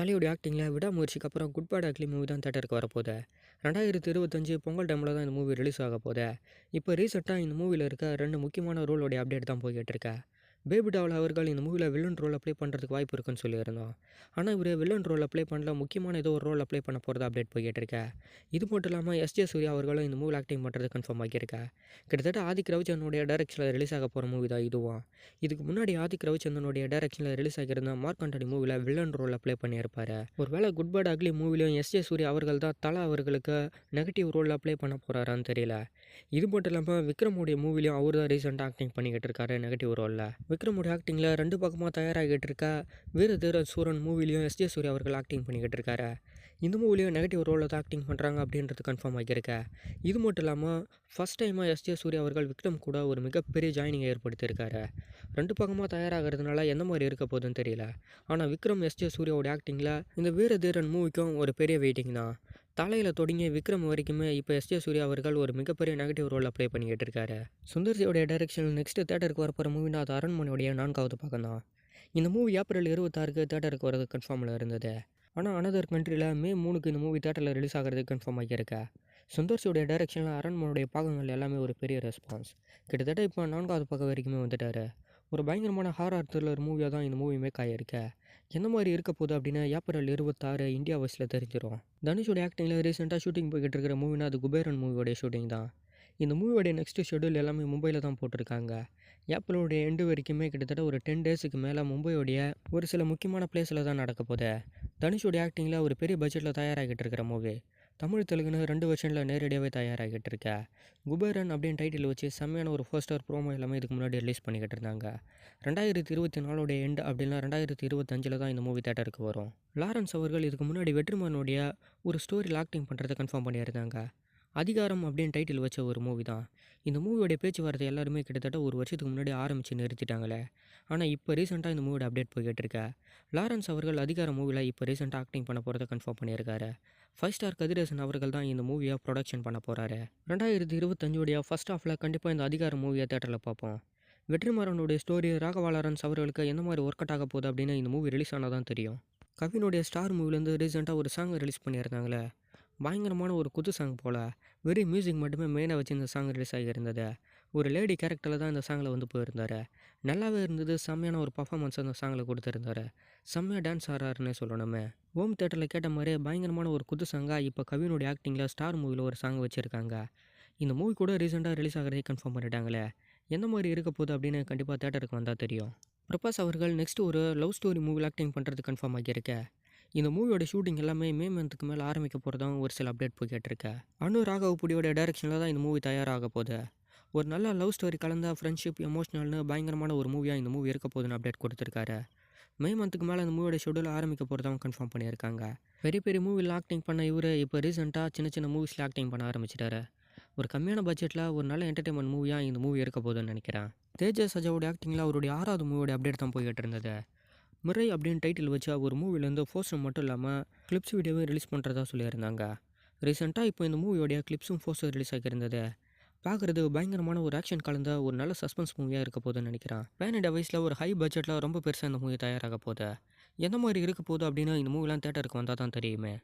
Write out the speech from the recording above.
தலையோட ஆக்டிங்கில் விடாமுயற்சிக்கு அப்புறம் good bad ugly movie தான் தேட்டருக்கு வரப்போகுது. 2025 பொங்கல் டைமில் தான் இந்த மூவி ரிலீஸ் ஆக போகுது. இப்போ ரீசெண்டாக இந்த மூவியில் இருக்க 2 முக்கியமான ரோலோடைய அப்டேட் தான் போய்கிட்டு இருக்கு. பேபி டாவல் அவர்கள் இந்த மூவியில் வில்லன் ரோல் அப்ளை பண்ணுறதுக்கு வாய்ப்பு இருக்குன்னு சொல்லியிருந்தோம். ஆனால் இவர் வில்லன் ரோல் அப்ளை பண்ணல, முக்கியமான ஏதோ ஒரு ரோல் அப்ளை பண்ண போகிறதா அப்டேட் போய்கிட்டு இருக்கு. இது மட்டும் இல்லாமல் எஸ்ஜே சூர்யா அவர்களும் இந்த மூவியில் ஆக்டிங் பண்ணுறது கன்ஃபார்ம் ஆகியிருக்கா. கிட்டத்தட்ட ஆதிக் ரவிச்சந்திரனுடைய டைரக்ஷனில் ரிலீஸ் ஆக போகிற மூவி தான் இதுவும். இதுக்கு முன்னாடி ஆதிக் ரவிச்சந்திரனுடைய டைரக்ஷனில் ரிலீஸ் ஆகியிருந்த மார்க் ஆண்டனி மூவியில் வில்லன் ரோல் அப்ளை பண்ணியிருப்பார். ஒருவேளை குட் பேட் அக்லி மூவிலையும் எஸ்ஜே சூர்யா அவர்கள் தான் தலா அவர்களுக்கு நெகட்டிவ் ரோல் அப்ளை பண்ண போகிறாரான்னு தெரியல. இது மட்டும் இல்லாமல் விக்ரமுடைய மூவிலையும் அவர் தான் ரீசெண்டாக ஆக்டிங் பண்ணிக்கிட்டு இருக்காரு நெகட்டிவ் ரோலில். விக்ரமுடைய ஆக்டிங்கில் 2 பக்கமாக தயாராகிட்டு இருக்க வீர தீர சூரன் மூவிலையும் எஸ்ஜே சூர்யா அவர்கள் ஆக்டிங் பண்ணிக்கிட்டு இருக்காரு. இந்த மூவிலையும் நெகட்டிவ் ரோலில் தான் ஆக்டிங் பண்ணுறாங்க அப்படின்றது கன்ஃபார்ம் ஆகியிருக்க. இது மட்டும் இல்லாமல் ஃபஸ்ட் டைமாக எஸ்ஜே சூர்யா அவர்கள் விக்ரம் கூட ஒரு மிகப்பெரிய ஜாயினிங்கை ஏற்படுத்தியிருக்காரு. 2 பக்கமாக தயாராகிறதுனால எந்த மாதிரி இருக்க போகுதுன்னு தெரியல. ஆனால் விக்ரம் எஸ்ஜே சூர்யாவோட ஆக்டிங்கில் இந்த வீர தீரன் மூவிக்கும் ஒரு பெரிய வெயிட்டிங் தான். தலையில் தொடங்கி விக்ரம் வரைக்குமே இப்போ எஸ்ஜே சூர்யா அவர்கள் ஒரு மிகப்பெரிய நெகட்டிவ் ரோல் அப்ளை பண்ணிக்கிட்டு இருக்காரு. சுந்தர்சியோடைய டைரக்ஷனில் நெக்ஸ்ட்டு தேட்டருக்கு வரப்போகிற மூவினா அது அரண்மனையுடைய 4வது பக்கம் தான். இந்த மூவி ஏப்ரல் 26க்கு தேட்டருக்கு வரது கன்ஃபார்மில் இருந்தது. ஆனால் அனதர் கண்ட்ரியில் மே 3க்கு இந்த மூவி தேட்டரில் ரிலீஸ் ஆகிறது கன்ஃபார்ம் ஆகியிருக்க. சுந்தர்சியோடைய டைரக்ஷனில் அரண்மனையுடைய பாகங்கள் எல்லாமே ஒரு பெரிய ரெஸ்பான்ஸ். கிட்டத்தட்ட இப்போ 4வது பக்கம் வரைக்குமே வந்துட்டார். ஒரு பயங்கரமான ஹாரர் த்ரில்லர் மூவியாக தான் இந்த மூவி மேக் ஆகியிருக்கு. எந்த மாதிரி இருக்க போகுது அப்படின்னு ஏப்ரல் 26 இந்தியா வாய்ஸில் தெரிஞ்சிடும். தனுஷோட ஆக்டிங்கில் ரீசெண்டாக ஷூட்டிங் போய்கிட்டு இருக்கிற மூவினா அது குபேரன் மூவியோடைய ஷூட்டிங் தான். இந்த மூவியோடைய நெக்ஸ்ட் ஷெடியூல் எல்லாமே மும்பையில் தான் போட்டிருக்காங்க. ஏப்ரலோடைய எண்டு வரைக்குமே கிட்டத்தட்ட ஒரு 10 டேஸுக்கு மேலே மும்பையோடைய ஒரு சில முக்கியமான பிளேஸில் தான் நடக்க போகுது. தனுஷோடைய ஆக்டிங்கில் ஒரு பெரிய பட்ஜெட்டில் தயாராகிட்டு இருக்கிற மூவி. தமிழ் தெலுங்குன்னு 2 வெர்ஷனில் நேரடியாகவே தயாராகிட்டு இருக்கா. குபேரன் அப்படின்னு டைட்டில் வச்சு செம்மையான ஒரு போஸ்டர் ப்ரோமோ எல்லாமே இதுக்கு முன்னாடி ரிலீஸ் பண்ணிக்கிட்டு இருந்தாங்க. 2024 எண்டு அப்படின்னா 2025 தான் இந்த மூவி தேட்டருக்கு வரும். லாரன்ஸ் அவர்கள் இதுக்கு முன்னாடி வெற்றிமாறனுடைய ஒரு ஸ்டோரியில் ஆக்டிங் பண்ணுறதை கன்ஃபார்ம் பண்ணியிருந்தாங்க. அதிகாரம் அப்படின்னு டைட்டில் வச்ச ஒரு மூவி தான். இந்த மூவியோடைய பேச்சுவார்த்தை எல்லாருமே கிட்டத்தட்ட ஒரு வருஷத்துக்கு முன்னாடி ஆரம்பித்து நிறுத்திட்டாங்களே. ஆனால் இப்போ ரீசெண்டாக இந்த மூவியோட அப்டேட் போய்கிட்டு இருக்கா. லாரன்ஸ் அவர்கள் அதிகாரம் மூவியில் இப்போ ரீசெண்டாக ஆக்டிங் பண்ண போகிறத கன்ஃபார்ம் பண்ணியிருக்காரு. 5 ஸ்டார் கதிரேசன் அவர்கள் தான் இந்த மூவியை ப்ரொடக்ஷன் பண்ண போகிறாரு. 2025 ஃபர்ஸ்ட் ஹாஃபில் கண்டிப்பாக இந்த அதிகாரம் மூவியை தேட்டரில் பார்ப்போம். வெற்றிமாறனுடைய ஸ்டோரி ராகவா லாரன்ஸ் அவர்களுக்கு எந்த மாதிரி ஒர்க் அவுட் ஆக போகுது அப்படின்னு இந்த மூவி ரிலீஸ் ஆனால் தான் தெரியும். கவினுடைய ஸ்டார் மூவிலேருந்து ரீசெண்டாக ஒரு சாங் ரிலீஸ் பண்ணியிருந்தாங்களே, பயங்கரமான ஒரு குத்து சாங் போல். வெறும் மியூசிக் மட்டுமே மெயினாக வச்சு இந்த சாங் ரிலீஸ் ஆகியிருந்தது. ஒரு லேடி கேரக்டரில் தான் இந்த சாங்கில் வந்து போயிருந்தார். நல்லாவே இருந்தது. செம்மையான ஒரு பர்ஃபார்மன்ஸ் அந்த சாங்கில் கொடுத்துருந்தார். செம்மையாக டான்ஸ் ஆடுறாருன்னே சொல்லணுமே. ஹோம் தேட்டரில் கேட்ட மாதிரியே பயங்கரமான ஒரு குத்து சாங்காக இப்போ கவினுடைய ஆக்டிங்கில் ஸ்டார் மூவியில் ஒரு சாங் வச்சுருக்காங்க. இந்த மூவி கூட ரீசெண்டாக ரிலீஸ் ஆகிறதே கன்ஃபார்ம் பண்ணிட்டாங்களே. எந்த மாதிரி இருக்க போகுது அப்படின்னு கண்டிப்பாக தேட்டருக்கு வந்தால் தெரியும். பிரபாஸ் அவர்கள் நெக்ஸ்ட்டு ஒரு லவ் ஸ்டோரி மூவியில் ஆக்டிங் பண்ணுறது கன்ஃபார்ம் ஆகியிருக்க. இந்த மூவியோட ஷூட்டிங் எல்லாமே மே மந்த்துக்கு மேலே ஆரம்பிக்க போகிறதான் ஒரு சில அப்டேட் போய் கேட்டிருக்கேன். அனு ராகவ் டைரக்ஷனில் தான் இந்த மூவி தயாராக போகுது. ஒரு நல்ல லவ் ஸ்டோரி கலந்த ஃப்ரெண்ட்ஷிப் எமோஷனல்னு பயங்கரமான ஒரு மூவியாக இந்த மூவி இருக்க போகுதுன்னு அப்டேட் கொடுத்துருக்காரு. மே மந்த்துக்கு மேலே இந்த மூவியோட ஷெடியூல் ஆரம்பிக்க போகிறதாவும் கன்ஃபார்ம் பண்ணியிருக்காங்க. பெரிய பெரிய மூவியில் ஆக்டிங் பண்ண இவர் இப்போ ரீசெண்டாக சின்ன சின்ன மூவிஸில் ஆக்டிங் பண்ண ஆரம்பிச்சிட்டாரு. ஒரு கம்மியான பட்ஜெட்டில் ஒரு நல்ல என்டர்டைன்மெண்ட் மூவியாக இந்த மூவி இருக்க போகுதுன்னு நினைக்கிறேன். தேஜஸ் சஜாவோட ஆக்டிங்கில் அவருடைய 6வது மூவியோட அப்டேட் தான் போய்கிட்டு இருந்தது. மிரை அப்படின்னு டைட்டில் வச்சா ஒரு மூவிலேருந்து போஸ்டர் மட்டும் இல்லாமல் கிளிப்ஸ் வீடியோவும் ரிலீஸ் பண்ணுறதா சொல்லியிருந்தாங்க. ரீசெண்டாக இப்போ இந்த மூவியோடைய கிளிப்ஸும் போஸ்டர் ரிலீஸ் ஆகியிருந்தது. பார்க்குறது பயங்கரமான ஒரு ஆக்ஷன் கலந்த ஒரு நல்ல சஸ்பென்ஸ் மூவியாக இருக்க போகுதுன்னு நினைக்கிறேன். பேன் இண்டியா வைஸில் ஒரு ஹை பட்ஜெட்டில் ரொம்ப பெருசாக இந்த மூவி தயாராக போகுது. எந்த மாதிரி இருக்க போகுது அப்படின்னா இந்த மூவிலாம் தேட்டருக்கு வந்தால் தான் தெரியுமே.